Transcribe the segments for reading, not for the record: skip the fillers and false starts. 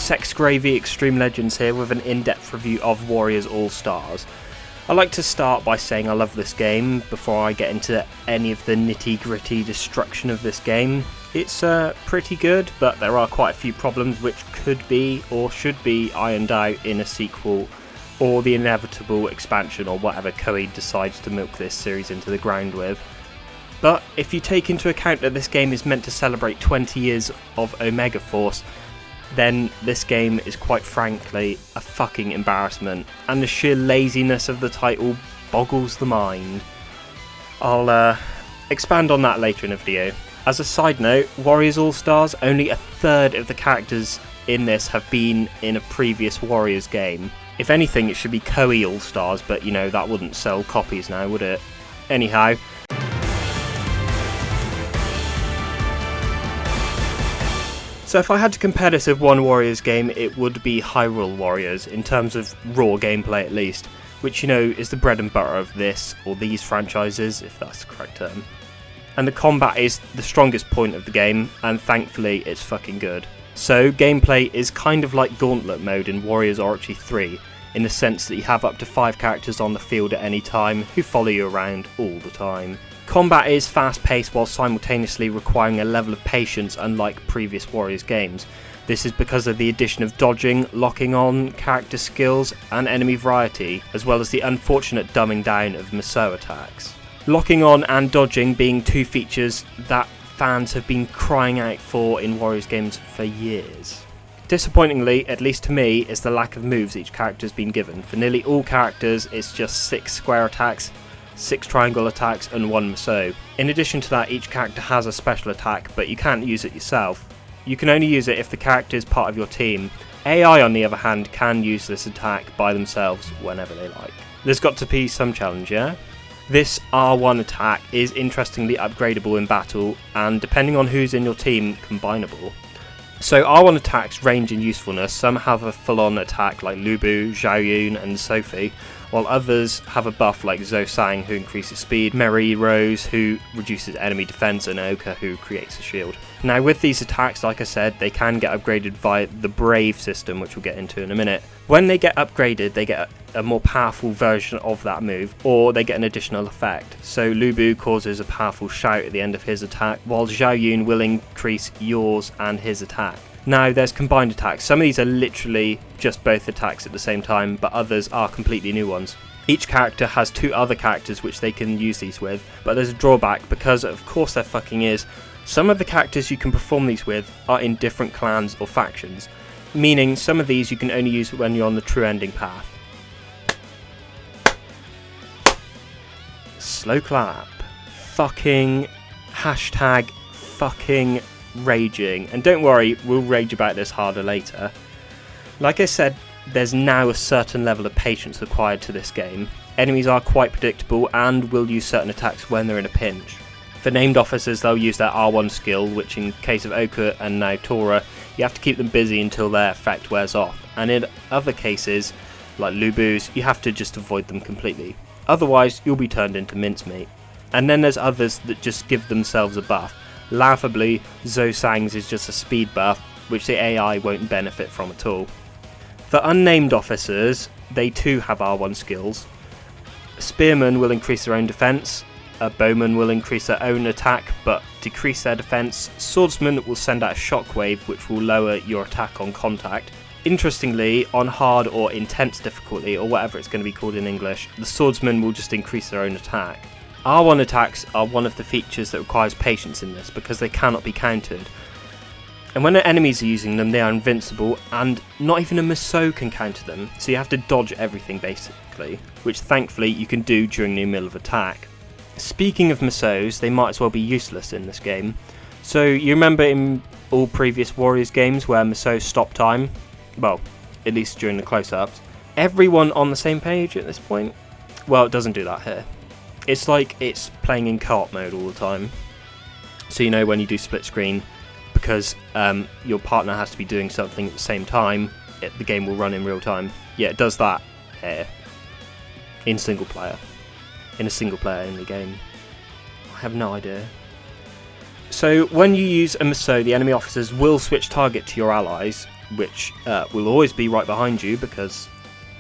Sex Gravy Extreme Legends here with an in-depth review of Warriors All-Stars. I'd like to start by saying I love this game before I get into any of the nitty-gritty destruction of this game. It's pretty good, but there are quite a few problems which could be or should be ironed out in a sequel or the inevitable expansion or whatever Koei decides to milk this series into the ground with. But if you take into account that this game is meant to celebrate 20 years of Omega Force, then this game is quite frankly a fucking embarrassment, and the sheer laziness of the title boggles the mind. I'll expand on that later in the video. As a side note, Warriors All-Stars, only a third of the characters in this have been in a previous Warriors game. If anything, it should be Koei All-Stars, but you know, that wouldn't sell copies now, would it? Anyhow. So if I had to compare this with one Warriors game, it would be Hyrule Warriors, in terms of raw gameplay at least, which you know is the bread and butter of this, or these franchises, if that's the correct term. And the combat is the strongest point of the game, and thankfully it's fucking good. So gameplay is kind of like Gauntlet mode in Warriors Orochi 3, in the sense that you have up to 5 characters on the field at any time, who follow you around all the time. Combat is fast-paced while simultaneously requiring a level of patience unlike previous Warriors games. This is because of the addition of dodging, locking on, character skills and enemy variety, as well as the unfortunate dumbing down of Musou attacks. Locking on and dodging being two features that fans have been crying out for in Warriors games for years. Disappointingly, at least to me, is the lack of moves each character has been given. For nearly all characters, it's just 6 square attacks, 6 triangle attacks and 1 Musou. In addition to that, each character has a special attack, but you can't use it yourself. You can only use it if the character is part of your team. AI on the other hand can use this attack by themselves whenever they like. There's got to be some challenge, yeah? This R1 attack is interestingly upgradable in battle, and depending on who's in your team, combinable. So R1 attacks range in usefulness. Some have a full-on attack like Lu Bu, Zhao Yun and Sophie, while others have a buff like Zhou Sang who increases speed, Mary Rose who reduces enemy defense, and Oka who creates a shield. Now with these attacks, like I said, they can get upgraded via the Brave system, which we'll get into in a minute. When they get upgraded, they get a more powerful version of that move, or they get an additional effect. So Lu Bu causes a powerful shout at the end of his attack, while Zhao Yun will increase yours and his attack. Now there's combined attacks. Some of these are literally just both attacks at the same time, but others are completely new ones. Each character has 2 other characters which they can use these with, but there's a drawback because of course there fucking is. Some of the characters you can perform these with are in different clans or factions, meaning some of these you can only use when you're on the true ending path. Slow clap. Fucking hashtag fucking raging. And don't worry, we'll rage about this harder later. Like I said, there's now a certain level of patience required to this game. Enemies are quite predictable and will use certain attacks when they're in a pinch. For named officers, they'll use their R1 skill, which in case of Oka and now Tora, you have to keep them busy until their effect wears off. And in other cases, like Lu Bu's, you have to just avoid them completely. Otherwise, you'll be turned into mincemeat. And then there's others that just give themselves a buff. Laughably, Zhou Sang's is just a speed buff, which the AI won't benefit from at all. For unnamed officers, they too have R1 skills. Spearmen will increase their own defense, a bowman will increase their own attack but decrease their defense, swordsman will send out a shockwave which will lower your attack on contact. Interestingly, on hard or intense difficulty, or whatever it's going to be called in English, the swordsman will just increase their own attack. R1 attacks are one of the features that requires patience in this because they cannot be countered. And when enemies are using them, they are invincible, and not even a Musou can counter them, so you have to dodge everything basically, which thankfully you can do during the middle of attack. Speaking of Musous, they might as well be useless in this game. So you remember in all previous Warriors games where Musou stop time? Well, at least during the close-ups. Everyone on the same page at this point? Well, it doesn't do that here. It's like it's playing in co-op mode all the time. So you know when you do split screen, because your partner has to be doing something at the same time, the game will run in real time. Yeah, it does that here. In single player. In a single player only game. I have no idea. So when you use a Musou, the enemy officers will switch target to your allies, which will always be right behind you because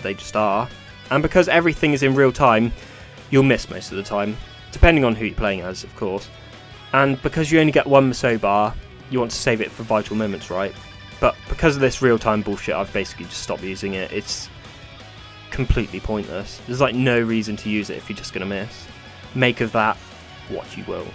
they just are, and because everything is in real time, you'll miss most of the time, depending on who you're playing as, of course. And because you only get one Maso bar, you want to save it for vital moments, right? But because of this real-time bullshit, I've basically just stopped using it. It's completely pointless. There's like no reason to use it if you're just going to miss. Make of that what you will.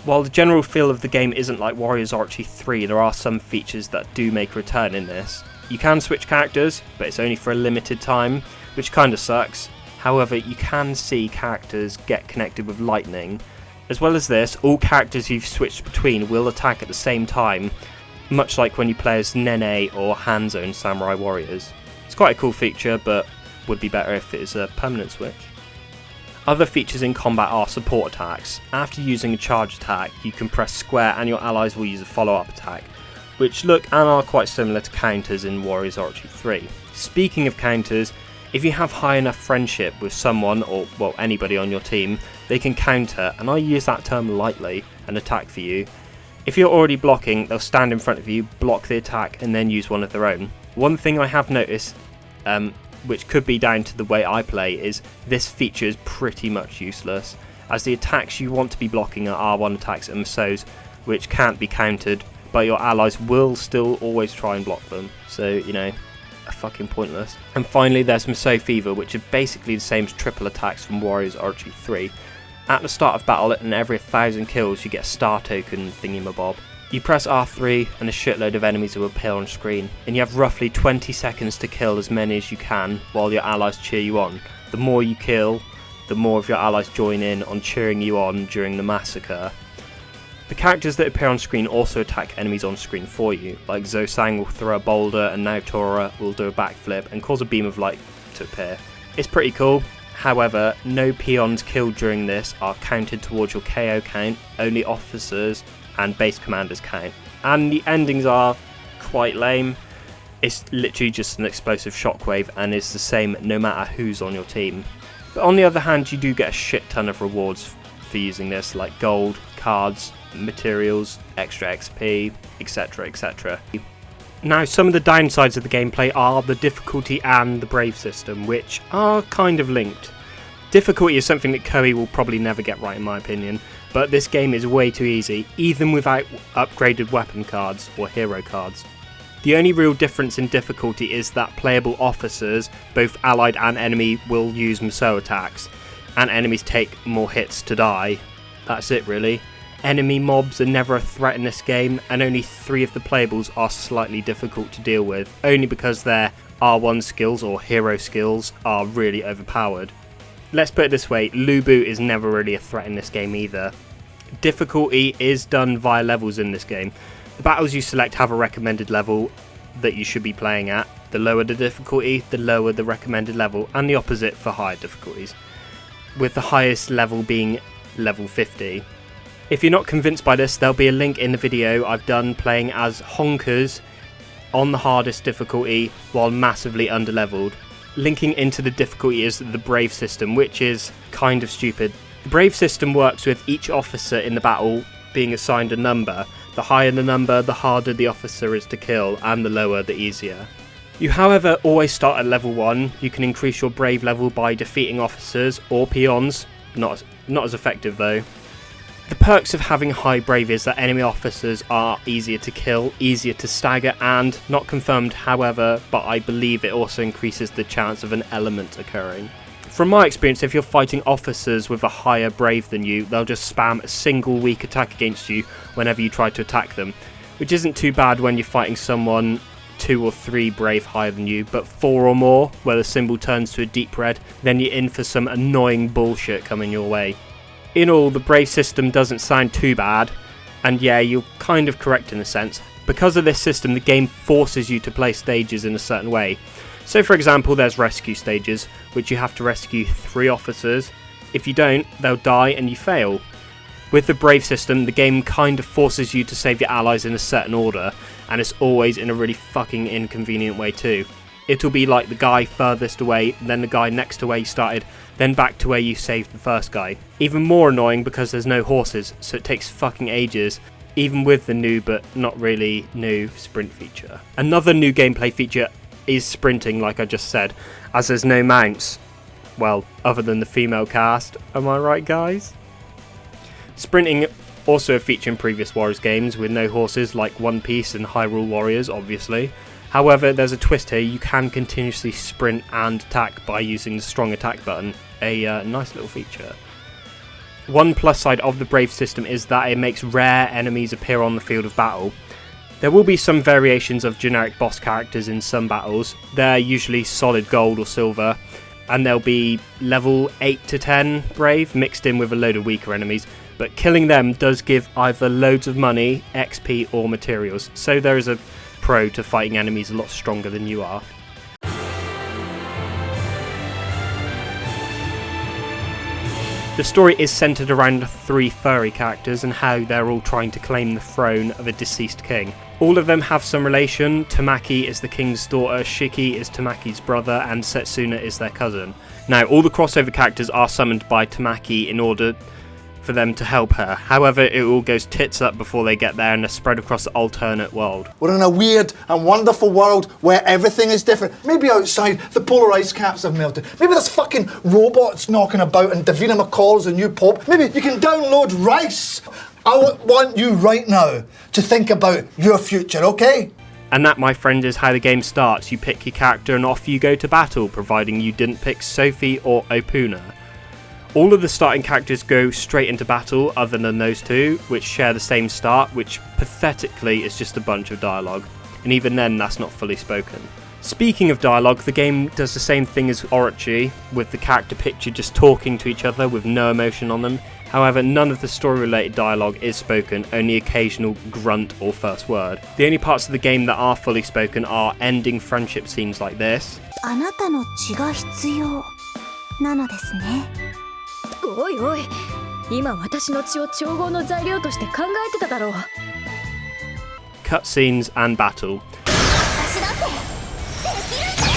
While the general feel of the game isn't like Warriors Archery 3, there are some features that do make a return in this. You can switch characters, but it's only for a limited time, which kind of sucks. However, you can see characters get connected with lightning. As well as this, all characters you've switched between will attack at the same time, much like when you play as Nene or Hanzo in Samurai Warriors. It's quite a cool feature, but would be better if it is a permanent switch. Other features in combat are support attacks. After using a charge attack, you can press square and your allies will use a follow-up attack, which look and are quite similar to counters in Warriors Archery 3. Speaking of counters, if you have high enough friendship with someone, or well, anybody on your team, they can counter, and I use that term lightly, and attack for you. If you're already blocking, they'll stand in front of you, block the attack, and then use one of their own. One thing I have noticed, which could be down to the way I play, is this feature is pretty much useless, as the attacks you want to be blocking are R1 attacks and Masos, which can't be countered, but your allies will still always try and block them, so, you know, fucking pointless. And finally, there's Maso Fever, which is basically the same as triple attacks from Warriors Archery 3. At the start of battle, and every 1,000 kills, you get a star token thingamabob. You press R3 and a shitload of enemies will appear on screen, and you have roughly 20 seconds to kill as many as you can while your allies cheer you on. The more you kill, the more of your allies join in on cheering you on during the massacre. The characters that appear on screen also attack enemies on screen for you, like Zosang will throw a boulder and Naotora will do a backflip and cause a beam of light to appear. It's pretty cool. However, no peons killed during this are counted towards your KO count, only officers and base commanders count. And the endings are quite lame. It's literally just an explosive shockwave and it's the same no matter who's on your team. But on the other hand, you do get a shit ton of rewards for using this, like gold, cards, materials, extra XP, etc, etc. Now, some of the downsides of the gameplay are the difficulty and the brave system, which are kind of linked. Difficulty is something that Koei will probably never get right in my opinion, but this game is way too easy, even without upgraded weapon cards or hero cards. The only real difference in difficulty is that playable officers, both allied and enemy, will use Maso attacks, and enemies take more hits to die. That's it really. Enemy mobs are never a threat in this game, and only 3 of the playables are slightly difficult to deal with, only because their R1 skills or hero skills are really overpowered. Let's put it this way, Lubu is never really a threat in this game either. Difficulty is done via levels in this game. The battles you select have a recommended level that you should be playing at. The lower the difficulty, the lower the recommended level, and the opposite for higher difficulties, with the highest level being level 50. If you're not convinced by this, there'll be a link in the video I've done playing as honkers on the hardest difficulty while massively underleveled. Linking into the difficulty is the brave system, which is kind of stupid. The brave system works with each officer in the battle being assigned a number. The higher the number, the harder the officer is to kill, and the lower, the easier. You however always start at level 1. You can increase your brave level by defeating officers or peons, not as effective though. The perks of having high brave is that enemy officers are easier to kill, easier to stagger, and, not confirmed however, but I believe it also increases the chance of an element occurring. From my experience, if you're fighting officers with a higher brave than you, they'll just spam a single weak attack against you whenever you try to attack them, which isn't too bad when you're fighting someone 2 or 3 brave higher than you, but 4 or more, where the symbol turns to a deep red, then you're in for some annoying bullshit coming your way. In all, the brave system doesn't sound too bad, and yeah, you're kind of correct in a sense. Because of this system, the game forces you to play stages in a certain way. So for example, there's rescue stages, which you have to rescue 3 officers. If you don't, they'll die and you fail. With the brave system, the game kind of forces you to save your allies in a certain order, and it's always in a really fucking inconvenient way too. It'll be like the guy furthest away, then the guy next to where you started, then back to where you saved the first guy. Even more annoying because there's no horses, so it takes fucking ages. even with the new but not really new sprint feature. Another new gameplay feature is sprinting, like I just said, as there's no mounts. Well, other than the female cast, am I right, guys? Sprinting also a feature in previous Warriors games with no horses like One Piece and Hyrule Warriors, obviously. However, there's a twist here. You can continuously sprint and attack by using the strong attack button. A nice little feature. One plus side of the Brave system is that it makes rare enemies appear on the field of battle. There will be some variations of generic boss characters in some battles. They're usually solid gold or silver, and they'll be level 8 to 10 Brave mixed in with a load of weaker enemies. But killing them does give either loads of money, XP or materials, so there is a pro to fighting enemies a lot stronger than you are. The story is centred around 3 furry characters and how they're all trying to claim the throne of a deceased king. All of them have some relation. Tamaki is the king's daughter, Shiki is Tamaki's brother, and Setsuna is their cousin. Now, all the crossover characters are summoned by Tamaki in order for them to help her. However, it all goes tits up before they get there and are spread across the alternate world. We're in a weird and wonderful world where everything is different. Maybe outside the polar ice caps have melted. Maybe there's fucking robots knocking about and Davina McCall's a new pope. Maybe you can download rice. I want you right now to think about your future, okay? And that, my friend, is how the game starts. You pick your character and off you go to battle, providing you didn't pick Sophie or Opuna. All of the starting characters go straight into battle, other than those two, which share the same start, which pathetically is just a bunch of dialogue, and even then that's not fully spoken. Speaking of dialogue, the game does the same thing as Orochi, with the character picture just talking to each other with no emotion on them. However, none of the story-related dialogue is spoken, only occasional grunt or first word. The only parts of the game that are fully spoken are ending friendship scenes like this. あなたの血が必要なのですね。おいおい、今私の血を調合の材料として考えてただろう。Cutscenes and battle. 私だってできるんだよ。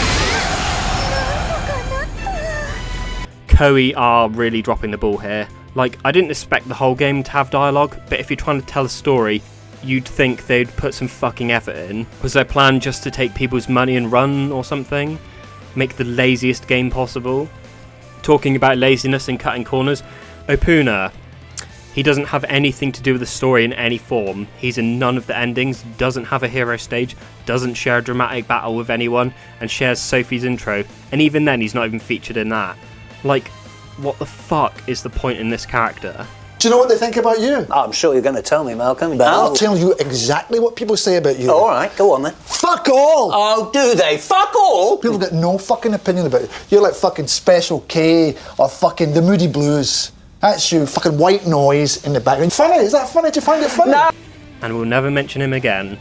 なんとかなった。Koei are really dropping the ball here. Like, I didn't expect the whole game to have dialogue, but if you're trying to tell a story, you'd think they'd put some fucking effort in. Was their plan just to take people's money and run or something? Make the laziest game possible? Talking about laziness and cutting corners, Opuna, he doesn't have anything to do with the story in any form. He's in none of the endings, doesn't have a hero stage, doesn't share a dramatic battle with anyone, and shares Sophie's intro, and even then he's not even featured in that. Like, what the fuck is the point in this character? Do you know what they think about you? I'm sure you're going to tell me, Malcolm. I'll tell you exactly what people say about you. Oh, all right, go on then. Fuck all! Oh, do they? Fuck all? People got no fucking opinion about you. You're like fucking Special K or fucking the Moody Blues. That's you, fucking white noise in the background. Funny? Is that funny? Do you find it funny? No. And we'll never mention him again.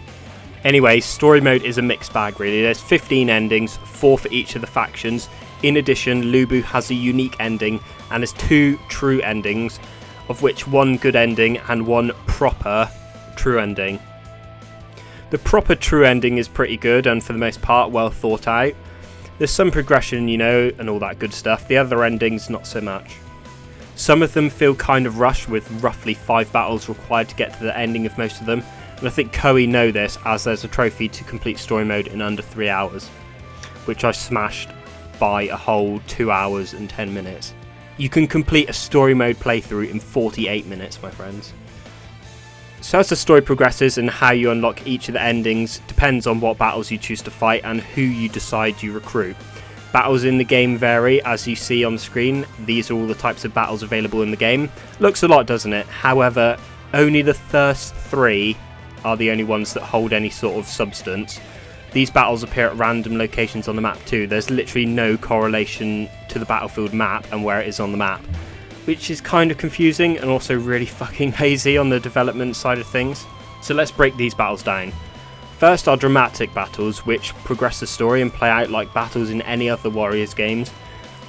Anyway, story mode is a mixed bag really. There's 15 endings, 4 for each of the factions. In addition, Lubu has a unique ending and there's 2 true endings, of which one good ending and one proper true ending. The proper true ending is pretty good and for the most part well thought out. There's some progression, you know, and all that good stuff. The other endings, not so much. Some of them feel kind of rushed with roughly 5 battles required to get to the ending of most of them, and I think Koei know this as there's a trophy to complete story mode in under 3 hours, which I smashed by a whole 2 hours and 10 minutes. You can complete a story mode playthrough in 48 minutes, my friends. So as the story progresses and how you unlock each of the endings depends on what battles you choose to fight and who you decide you recruit. Battles in the game vary, as you see on the screen. These are all the types of battles available in the game. Looks a lot, doesn't it? However, only the first 3 are the only ones that hold any sort of substance. These battles appear at random locations on the map too. There's literally no correlation to the battlefield map and where it is on the map, which is kind of confusing and also really fucking lazy on the development side of things. So let's break these battles down. First are dramatic battles, which progress the story and play out like battles in any other Warriors games.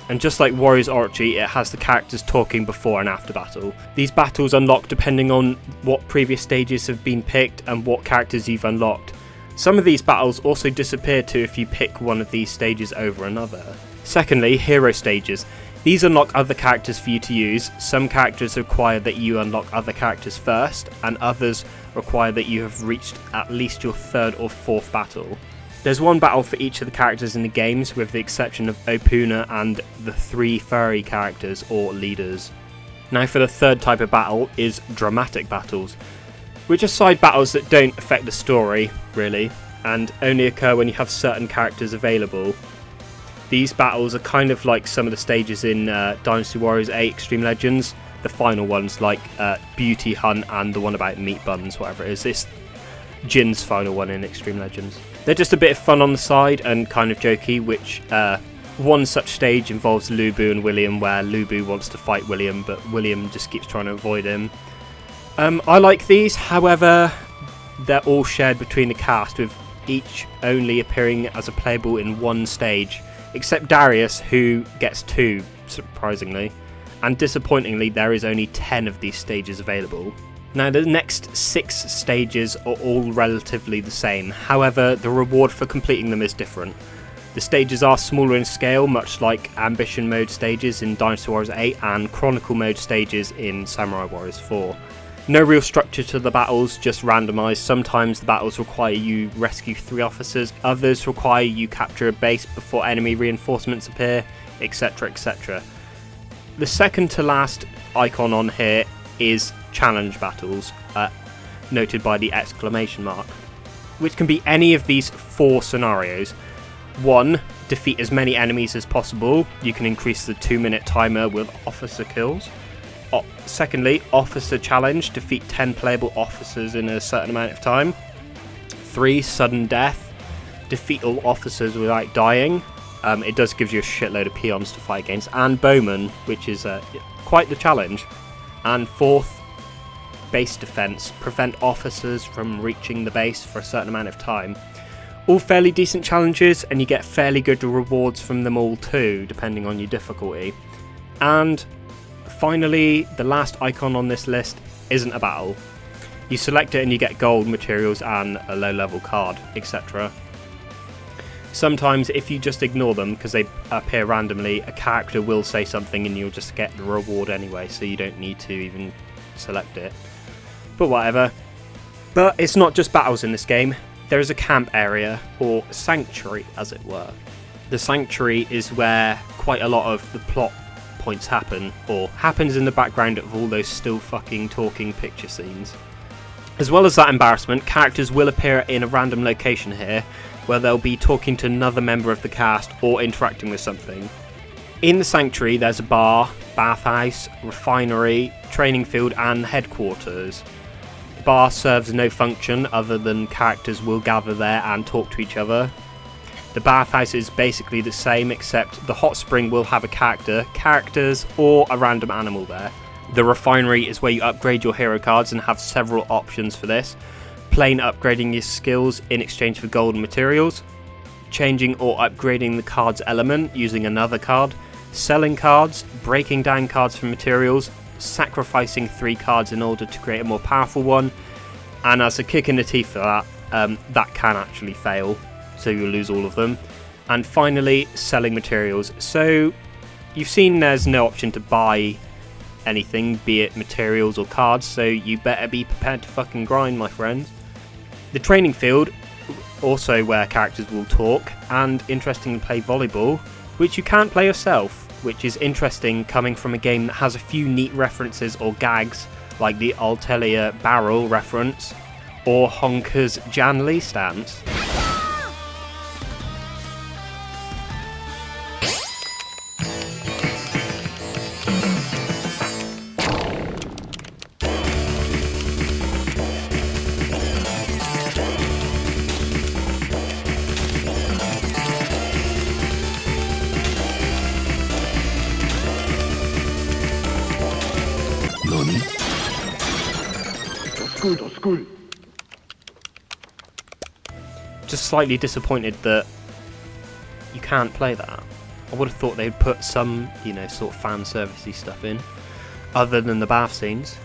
And just like Warriors Orochi, it has the characters talking before and after battle. These battles unlock depending on what previous stages have been picked and what characters you've unlocked. Some of these battles also disappear too if you pick one of these stages over another. Secondly, hero stages. These unlock other characters for you to use. Some characters require that you unlock other characters first, and others require that you have reached at least your 3rd or 4th battle. There's one battle for each of the characters in the games, with the exception of Opuna and the 3 furry characters or leaders. Now for the 3rd type of battle is dramatic battles, which are side battles that don't affect the story, really, and only occur when you have certain characters available. These battles are kind of like some of the stages in Dynasty Warriors 8 Extreme Legends, the final ones like Beauty Hunt and the one about meat buns, whatever it is. This Jin's final one in Extreme Legends. They're just a bit of fun on the side and kind of jokey, which one such stage involves Lubu and William, where Lubu wants to fight William, but William just keeps trying to avoid him. I like these, however, they're all shared between the cast, with each only appearing as a playable in one stage, except Darius, who gets 2, surprisingly, and disappointingly there is only 10 of these stages available. Now the next 6 stages are all relatively the same, however the reward for completing them is different. The stages are smaller in scale, much like Ambition mode stages in Dynasty Warriors 8 and Chronicle mode stages in Samurai Warriors 4. No real structure to the battles, just randomised. Sometimes the battles require you rescue 3 officers, others require you capture a base before enemy reinforcements appear, etc, etc. The second to last icon on here is challenge battles, noted by the exclamation mark, which can be any of these 4 scenarios. 1. Defeat as many enemies as possible. You can increase the 2-minute timer with officer kills. Secondly, officer challenge, defeat 10 playable officers in a certain amount of time. 3. Sudden death, defeat all officers without dying. It does give you a shitload of peons to fight against, and bowmen, which is quite the challenge. And 4th, base defense, prevent officers from reaching the base for a certain amount of time. All fairly decent challenges, and you get fairly good rewards from them all too, depending on your difficulty. And finally, the last icon on this list isn't a battle. You select it and you get gold, materials and a low level card, etc. Sometimes if you just ignore them because they appear randomly, a character will say something and you'll just get the reward anyway, so you don't need to even select it. But whatever. But it's not just battles in this game. There is a camp area, or sanctuary as it were. The sanctuary is where quite a lot of the plot points happen, or happens in the background of all those still fucking talking picture scenes. As well as that embarrassment, characters will appear in a random location here, where they'll be talking to another member of the cast or interacting with something. In the sanctuary there's a bar, bathhouse, refinery, training field and headquarters. The bar serves no function other than characters will gather there and talk to each other. The bathhouse is basically the same, except the hot spring will have a character, characters, or a random animal there. The refinery is where you upgrade your hero cards and have several options for this. Plain upgrading your skills in exchange for gold and materials. Changing or upgrading the card's element using another card. Selling cards, breaking down cards for materials. Sacrificing 3 cards in order to create a more powerful one. And as a kick in the teeth for that, that can actually fail, so you'll lose all of them. And finally, selling materials. So you've seen there's no option to buy anything, be it materials or cards, so you better be prepared to fucking grind, my friends. The training field, also where characters will talk, and interestingly play volleyball, which you can't play yourself, which is interesting coming from a game that has a few neat references or gags, like the Altelia barrel reference, or Honker's Jan Lee stance. Just slightly disappointed that you can't play that. I would have thought they'd put some, sort of fan servicey stuff in, other than the bath scenes.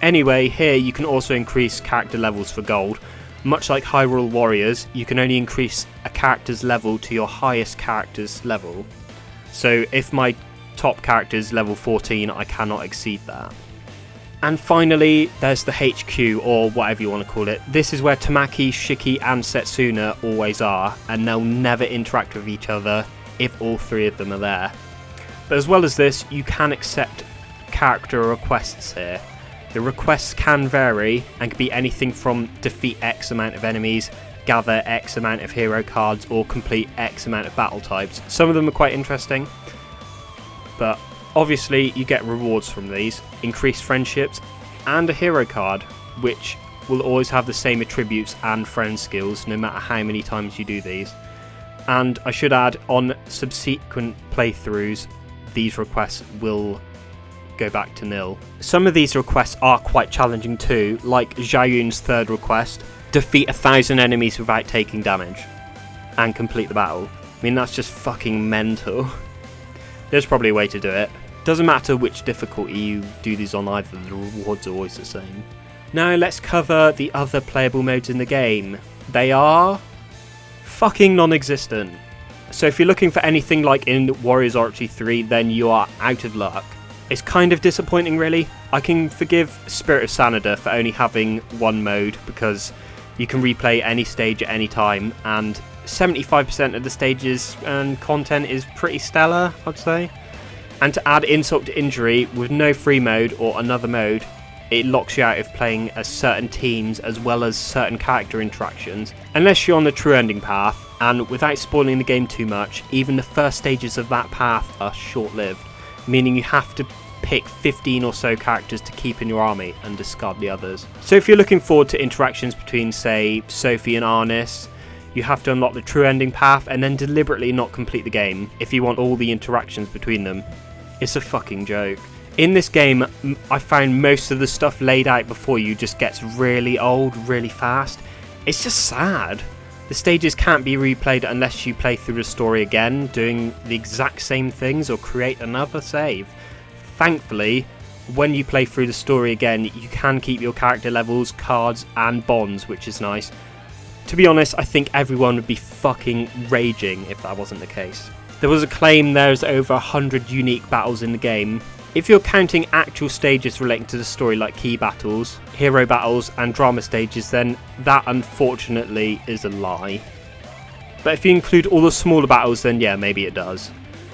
Anyway, here you can also increase character levels for gold. Much like Hyrule Warriors, you can only increase a character's level to your highest character's level. So if my top character is level 14, I cannot exceed that. And finally, there's the HQ, or whatever you want to call it. This is where Tamaki, Shiki and Setsuna always are, and they'll never interact with each other if all three of them are there. But as well as this, you can accept character requests here. The requests can vary and can be anything from defeat X amount of enemies, gather X amount of hero cards, or complete X amount of battle types. Some of them are quite interesting, but obviously you get rewards from these, increased friendships, and a hero card, which will always have the same attributes and friend skills no matter how many times you do these. And I should add, on subsequent playthroughs, these requests will go back to nil. Some of these requests are quite challenging too, like Xiaoyun's third request, defeat 1,000 enemies without taking damage, and complete the battle. I mean, that's just fucking mental. There's probably a way to do it. Doesn't matter which difficulty you do these on either, the rewards are always the same. Now let's cover the other playable modes in the game. They are fucking non-existent. So if you're looking for anything like in Warriors Archery 3, then you are out of luck. It's kind of disappointing really. I can forgive Spirit of Sanada for only having one mode because you can replay any stage at any time, and 75% of the stages and content is pretty stellar, I'd say. And to add insult to injury, with no free mode or another mode, it locks you out of playing as certain teams as well as certain character interactions, unless you're on the true ending path. And without spoiling the game too much, even the first stages of that path are short-lived, meaning you have to pick 15 or so characters to keep in your army and discard the others. So if you're looking forward to interactions between, say, Sophie and Arnis, you have to unlock the true ending path and then deliberately not complete the game if you want all the interactions between them. It's a fucking joke. In this game, I found most of the stuff laid out before you just gets really old really fast. It's just sad. The stages can't be replayed unless you play through the story again, doing the exact same things or create another save. Thankfully, when you play through the story again, you can keep your character levels, cards and bonds, which is nice. To be honest, I think everyone would be fucking raging if that wasn't the case. There was a claim there's over 100 unique battles in the game. If you're counting actual stages relating to the story like key battles, hero battles and drama stages, then that unfortunately is a lie. But if you include all the smaller battles, then yeah, maybe it does.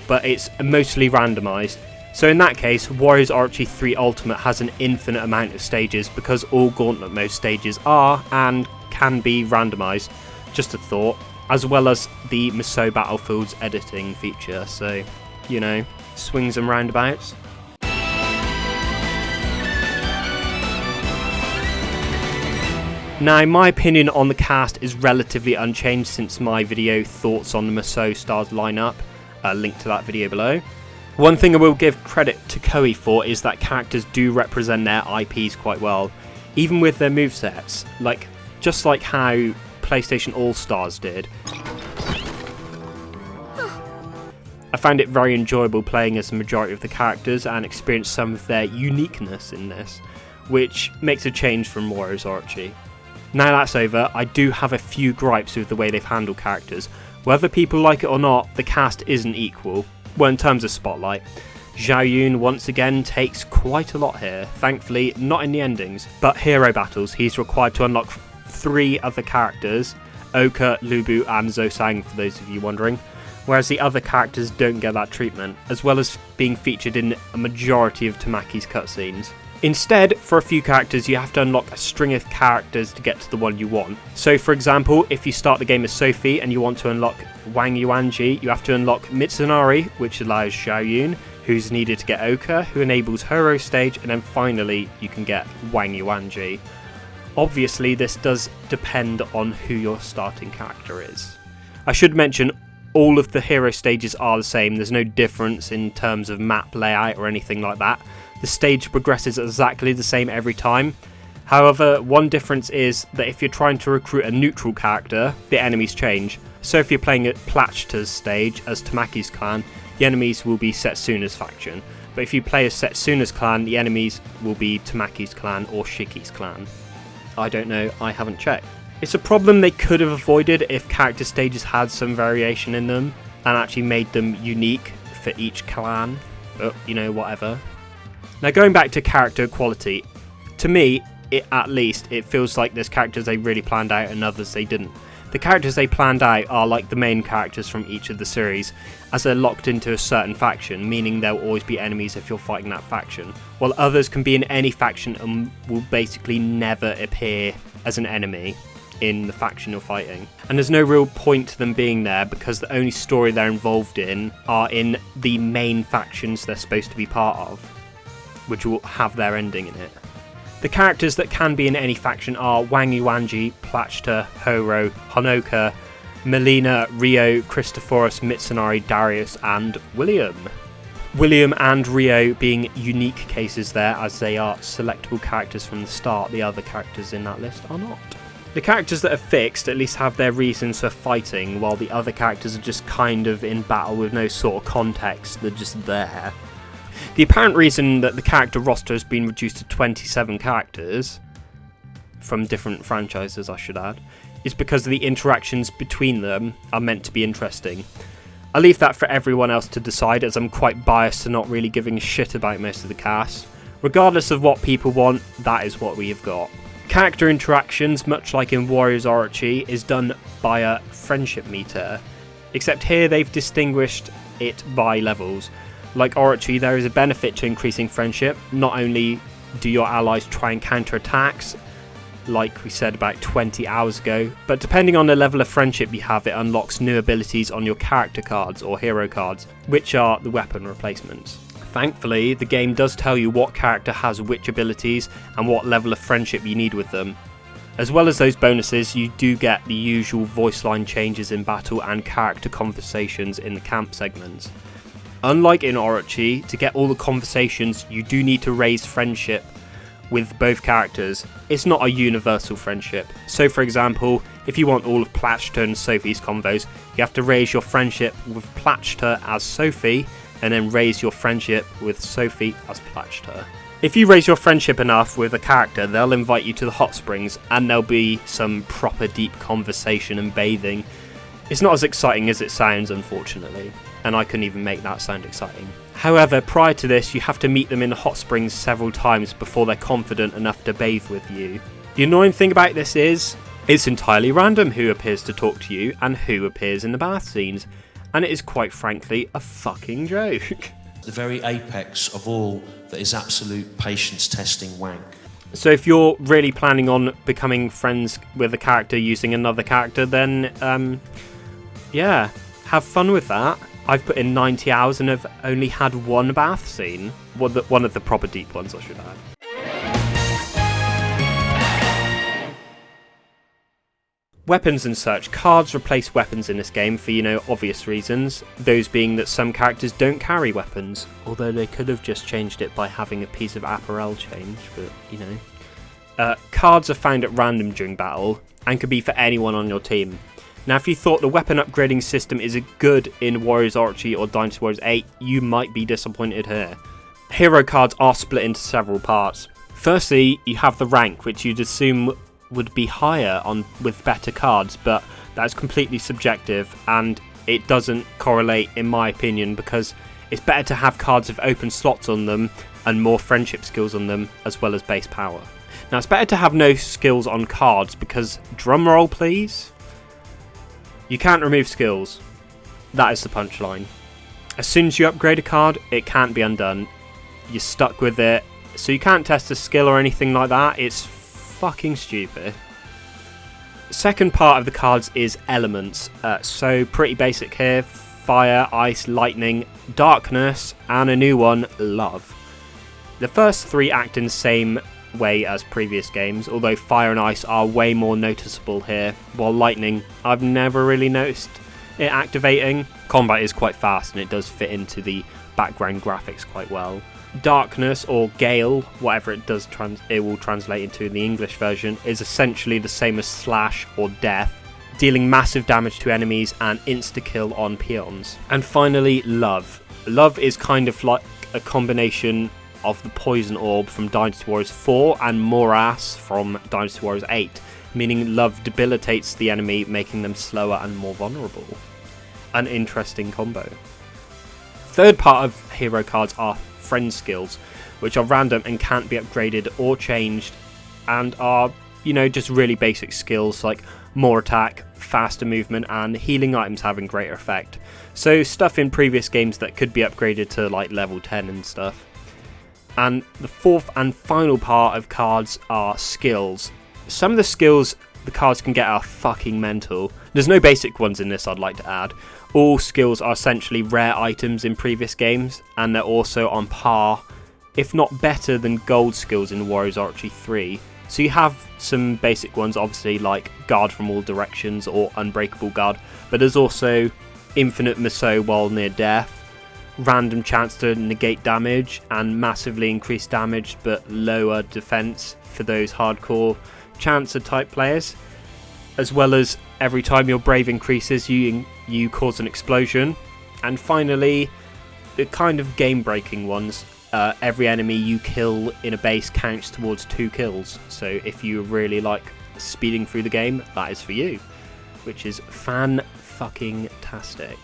But it's mostly randomised. So in that case, Warriors Archery 3 Ultimate has an infinite amount of stages because all Gauntlet mode stages are and can be randomised. Just a thought. As well as the Musou Battlefields editing feature, so, you know, swings and roundabouts. Now, my opinion on the cast is relatively unchanged since my video thoughts on the Musou Stars lineup, link to that video below. One thing I will give credit to Koei for is that characters do represent their IPs quite well, even with their movesets, just like how PlayStation All-Stars did. I found it very enjoyable playing as the majority of the characters and experienced some of their uniqueness in this, which makes a change from Warriors Archery. Now that's over, I do have a few gripes with the way they've handled characters. Whether people like it or not, the cast isn't equal. Well, in terms of spotlight, Xiaoyun once again takes quite a lot here, thankfully not in the endings, but hero battles he's required to unlock 3 other characters, Oka, Lubu and Zosang for those of you wondering, whereas the other characters don't get that treatment, as well as being featured in a majority of Tamaki's cutscenes. Instead, for a few characters you have to unlock a string of characters to get to the one you want. So for example, if you start the game as Sophie and you want to unlock Wang Yuanji, you have to unlock Mitsunari, which allows Xiaoyun, who's needed to get Oka, who enables Hero Stage, and then finally you can get Wang Yuanji. Obviously this does depend on who your starting character is. I should mention all of the hero stages are the same, there's no difference in terms of map layout or anything like that. The stage progresses exactly the same every time. However, one difference is that if you're trying to recruit a neutral character, the enemies change. So if you're playing at Plachta's stage as Tamaki's clan, the enemies will be Setsuna's faction. But if you play as Setsuna's clan, the enemies will be Tamaki's clan or Shiki's clan. I don't know, I haven't checked. It's a problem they could have avoided if character stages had some variation in them and actually made them unique for each clan. but, you know, whatever. Now, going back to character quality, to me, at least, it feels like there's characters they really planned out and others they didn't. The characters they planned out are like the main characters from each of the series, as they're locked into a certain faction, meaning there'll always be enemies if you're fighting that faction, while others can be in any faction and will basically never appear as an enemy in the faction you're fighting. And there's no real point to them being there because the only story they're involved in are in the main factions they're supposed to be part of, which will have their ending in it. The characters that can be in any faction are Wang Yuanji, Plachta, Horo, Honoka, Melina, Rio, Christophorus, Mitsunari, Darius, and William. William and Rio being unique cases there, as they are selectable characters from the start. The other characters in that list are not. The characters that are fixed at least have their reasons for fighting, while the other characters are just kind of in battle with no sort of context, they're just there. The apparent reason that the character roster has been reduced to 27 characters, from different franchises I should add, is because the interactions between them are meant to be interesting. I'll leave that for everyone else to decide, as I'm quite biased to not really giving a shit about most of the cast. Regardless of what people want, that is what we have got. Character interactions, much like in Warriors Orochi, is done by a friendship meter, except here they've distinguished it by levels. Like Orochi, there is a benefit to increasing friendship. Not only do your allies try and counter attacks, like we said about 20 hours ago, but depending on the level of friendship you have, it unlocks new abilities on your character cards or hero cards, which are the weapon replacements. Thankfully, the game does tell you what character has which abilities and what level of friendship you need with them. As well as those bonuses, you do get the usual voice line changes in battle and character conversations in the camp segments. Unlike in Orochi, to get all the conversations, you do need to raise friendship with both characters. It's not a universal friendship. So for example, if you want all of Plachta and Sophie's convos, you have to raise your friendship with Plachta as Sophie, and then raise your friendship with Sophie as Plachta. If you raise your friendship enough with a character, they'll invite you to the hot springs, and there'll be some proper deep conversation and bathing. It's not as exciting as it sounds, unfortunately, and I couldn't even make that sound exciting. However, prior to this, you have to meet them in the hot springs several times before they're confident enough to bathe with you. The annoying thing about this is, it's entirely random who appears to talk to you and who appears in the bath scenes, and it is quite frankly a fucking joke. The very apex of all that is absolute patience testing wank. So if you're really planning on becoming friends with a character using another character, then yeah, have fun with that. I've put in 90 hours and have only had one bath scene. One of the proper deep ones, I should add. Weapons and such. Cards replace weapons in this game for, obvious reasons. Those being that some characters don't carry weapons. Although they could have just changed it by having a piece of apparel change, but, cards are found at random during battle and can be for anyone on your team. Now, if you thought the weapon upgrading system is good in Warriors Orochi or Dynasty Warriors 8, you might be disappointed here. Hero cards are split into several parts. Firstly, you have the rank, which you'd assume would be higher with better cards, but that's completely subjective, and it doesn't correlate in my opinion, because it's better to have cards with open slots on them and more friendship skills on them, as well as base power. Now, it's better to have no skills on cards because, drumroll please, you can't remove skills. That is the punchline. As soon as you upgrade a card, it can't be undone. You're stuck with it, so you can't test a skill or anything like that. It's fucking stupid. The second part of the cards is elements. So pretty basic here. Fire, ice, lightning, darkness, and a new one, love. The first three act in the same way as previous games, although fire and ice are way more noticeable here, while lightning, I've never really noticed it activating. Combat is quite fast and it does fit into the background graphics quite well. Darkness, or gale, whatever it does it will translate into in the English version, is essentially the same as slash or death, dealing massive damage to enemies and insta-kill on peons. And finally, love. Love is kind of like a combination of the Poison Orb from Dynasty Warriors 4 and Morass from Dynasty Warriors 8, meaning love debilitates the enemy, making them slower and more vulnerable. An interesting combo. Third part of hero cards are friend skills, which are random and can't be upgraded or changed, and are, just really basic skills like more attack, faster movement, and healing items having greater effect. So stuff in previous games that could be upgraded to like level 10 and stuff. And the fourth and final part of cards are skills. Some of the skills the cards can get are fucking mental. There's no basic ones in this, I'd like to add. All skills are essentially rare items in previous games, and they're also on par, if not better than gold skills in Warriors Archery 3. So you have some basic ones, obviously, like Guard from All Directions or Unbreakable Guard, but there's also Infinite Miso while near death, random chance to negate damage, and massively increased damage but lower defense for those hardcore Chancer type players, as well as every time your Brave increases you cause an explosion. And finally, the kind of game breaking ones, every enemy you kill in a base counts towards 2 kills, so if you really like speeding through the game, that is for you, which is fan-fucking-tastic.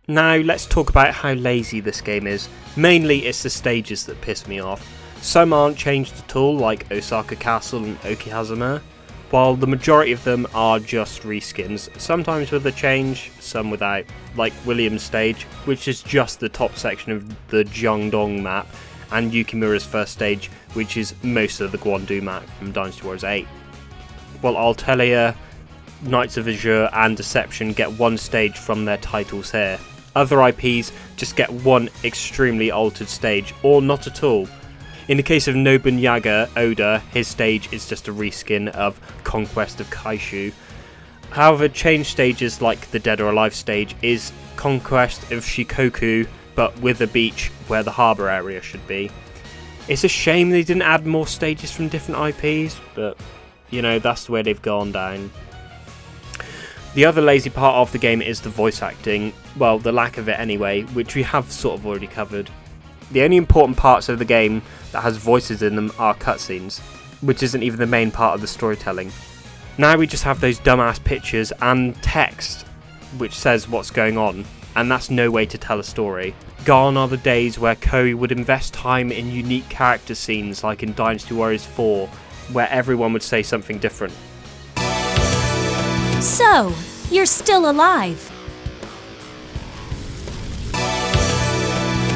Now let's talk about how lazy this game is. Mainly it's the stages that piss me off. Some aren't changed at all, like Osaka Castle and Okihazuma, while the majority of them are just reskins, sometimes with a change, some without, like William's stage, which is just the top section of the Jiangdong map, and Yukimura's first stage, which is most of the Guandu map from Dynasty Warriors 8. While Altalia, Knights of Azure and Deception get one stage from their titles here. Other IPs just get one extremely altered stage, or not at all. In the case of Nobunaga Oda, his stage is just a reskin of Conquest of Kaishu. However, changed stages like the Dead or Alive stage is Conquest of Shikoku, but with a beach where the harbour area should be. It's a shame they didn't add more stages from different IPs, but that's the way they've gone down. The other lazy part of the game is the voice acting, well, the lack of it anyway, which we have sort of already covered. The only important parts of the game that has voices in them are cutscenes, which isn't even the main part of the storytelling. Now we just have those dumbass pictures and text, which says what's going on, and that's no way to tell a story. Gone are the days where Koei would invest time in unique character scenes like in Dynasty Warriors 4, where everyone would say something different. So, you're still alive.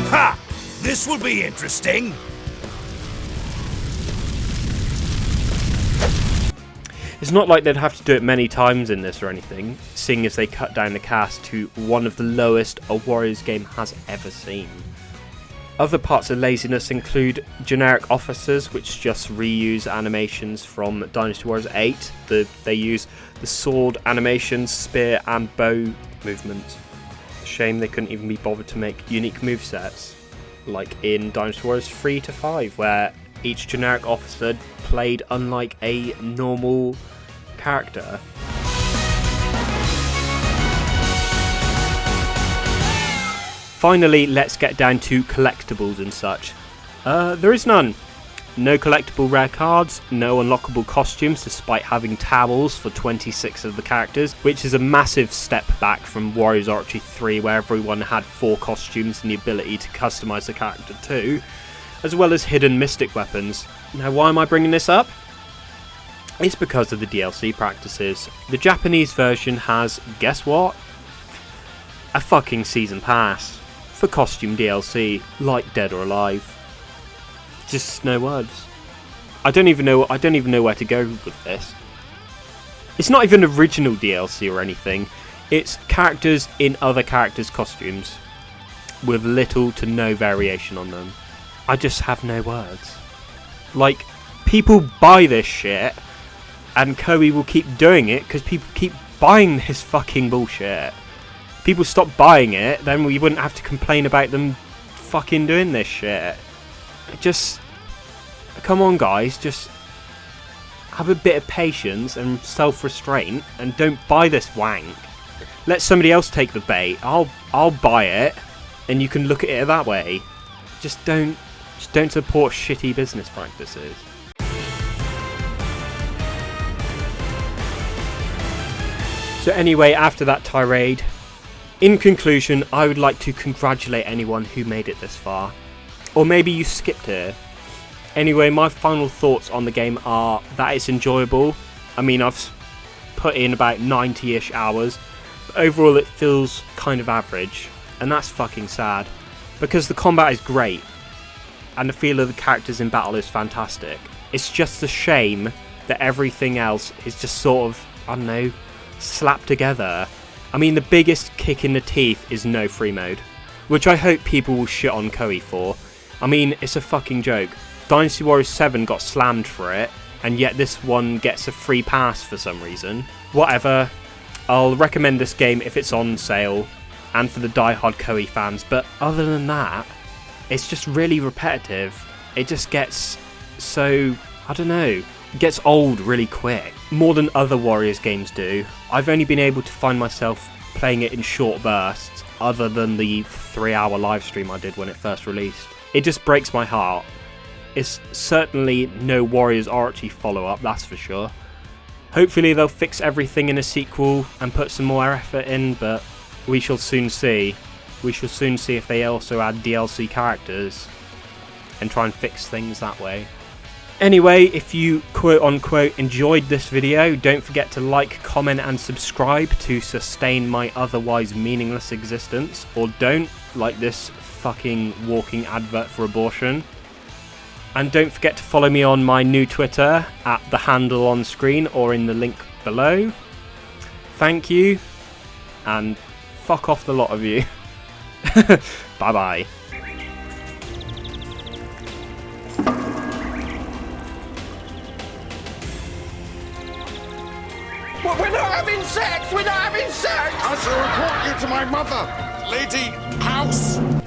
Ha! This will be interesting. It's not like they'd have to do it many times in this or anything, seeing as they cut down the cast to one of the lowest a Warriors game has ever seen. Other parts of laziness include generic officers, which just reuse animations from Dynasty Warriors 8. They use the sword animations, spear and bow movement. Shame they couldn't even be bothered to make unique movesets, like in Dynasty Warriors 3 to 5, where each generic officer played unlike a normal character. Finally, let's get down to collectibles and such. There is none. No collectible rare cards, no unlockable costumes despite having towels for 26 of the characters, which is a massive step back from Warriors Archery 3 where everyone had 4 costumes and the ability to customise the character too, as well as hidden mystic weapons. Now why am I bringing this up? It's because of the DLC practices. The Japanese version has, guess what? A fucking season pass for costume DLC, like Dead or Alive. Just no words. I don't even know where to go with this. It's not even original DLC or anything. It's characters in other characters' costumes with little to no variation on them. I just have no words. Like, people buy this shit and Koei will keep doing it because people keep buying this fucking bullshit. People stop buying it, then we wouldn't have to complain about them fucking doing this shit. Just, come on guys, just have a bit of patience and self-restraint and don't buy this wank. Let somebody else take the bait. I'll buy it and you can look at it that way. Just don't support shitty business practices. So So anyway, after that tirade, in conclusion, I would like to congratulate anyone who made it this far. Or maybe you skipped here. Anyway, my final thoughts on the game are that it's enjoyable. I mean, I've put in about 90-ish hours, but overall it feels kind of average, and that's fucking sad, because the combat is great, and the feel of the characters in battle is fantastic. It's just a shame that everything else is just sort of, I don't know, slapped together. I mean, the biggest kick in the teeth is no free mode, which I hope people will shit on Koei for. I mean, it's a fucking joke. Dynasty Warriors 7 got slammed for it, and yet this one gets a free pass for some reason. Whatever, I'll recommend this game if it's on sale, and for the die-hard Koei fans, but other than that, it's just really repetitive. It just gets so, I don't know, it gets old really quick, more than other Warriors games do. I've only been able to find myself playing it in short bursts, other than the 3-hour live stream I did when it first released. It just breaks my heart. It's certainly no Warriors Orochi follow-up, that's for sure. Hopefully they'll fix everything in a sequel and put some more effort in, but we shall soon see. We shall soon see if they also add DLC characters and try and fix things that way. Anyway, if you quote-unquote enjoyed this video, don't forget to like, comment and subscribe to sustain my otherwise meaningless existence, or don't, like this fucking walking advert for abortion. And don't forget to follow me on my new Twitter at the handle on screen or in the link below. Thank you, and fuck off the lot of you. Bye bye. We're not having sex! We're not having sex! I shall report you to my mother, Lady House.